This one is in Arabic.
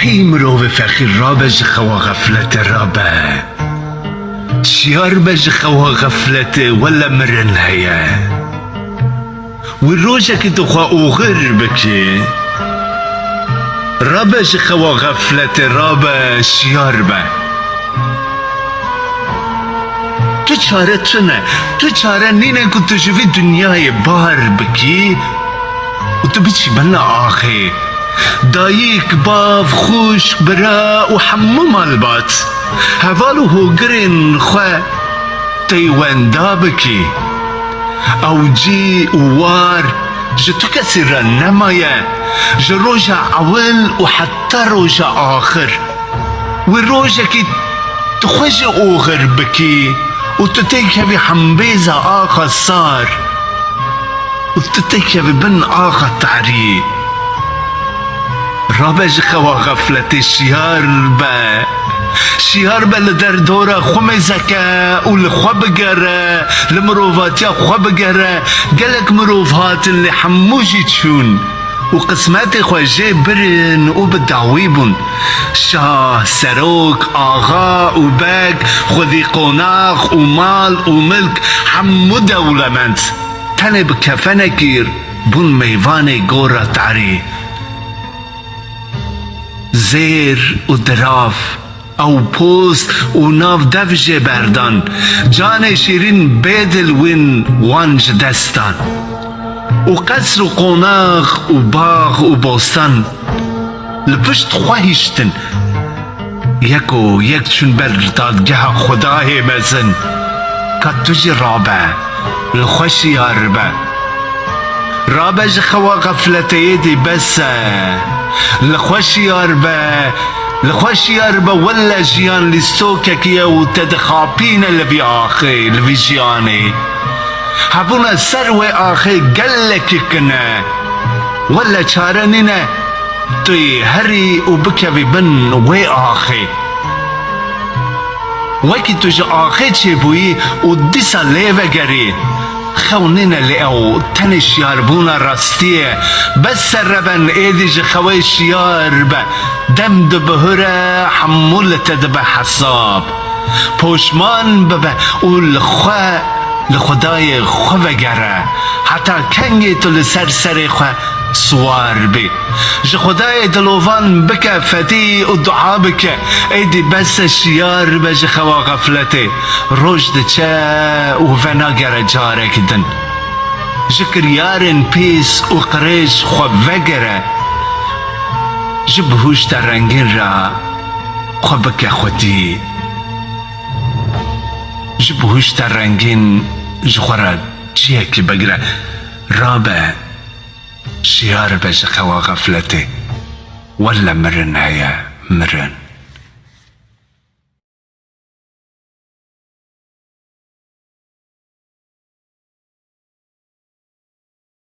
ای مروف فخیر را بج خوا غفلت را به شیار بج خوا غفلت ولا مرن هیا والروجة كي تخوا أغر بكي ربش خوا غفلت رابا شياربا تو چاره تنه تو چاره نینه که تو شوی دنیای بار بکی و تو بچی بنا آخی دایک باف خوش برا و حمو مالبات هوالو هو گرین خواه تیواندا بکی او جي ووار جتو كسر نمايا جروجا اول وحتى روجا اخر والروجا كي تخوج اوغر بكي وتتيكا بحنبيزة اخا صار وتتيكا ببن اخا تعري رابج خوا غفلة الشيار با شیار بل در دورا خمزکه و لخوا بگره لمروفاتیا خوا بگره گلک مروفات اللي حموجي تشون و قسمات خواجه برن و بدعويبون شاه سروك آغا و بك خذي قوناخ و مال و ملك حمو دولمند تنه بكفنه كير بون ميوانه گورا تعري زير و دراف او پوست و ناف دفجه بردان جان شیرین بدل وین وانج دستان و قصر و قوناغ و باغ و بوستان لپشت خواهیشتن یکو یک چون بردادگه خدای مزن که تجی رابه لخوشی عربه رابه جخوا غفلته یدی بسه لخوشی عربه لخوشي أربا ولا جيان لستوكك يا وتدخابين اللي آخي اللي جياني هبونا سروي آخي قلك كنا ولا شارننا توي هري وبكي بن وي آخي وكي تجي آخي تشيبوي وديسا ليفا قري خوننا لأو تاني شياربونا راستيه بس الربن ايدي خوي شياربه دم دبهره حمولة دب حساب پوشمان ببه والخوا لخدای خوا بگره حتی کنگی تو لسر خوا سوار بي جي خداي دلوفان بك فتي ودعا بك ايدي بس الشيار بجي خوا غفلتي رشد چا وفناقر جارك دن جكر يارن بيس وقريش خوا وگره جبهوش ترنگين را خوا بك خودي جبهوش ترنگين جخورا چيك بگره رابع شيار بجي خوا غفلتي ولا مرن هيا مرن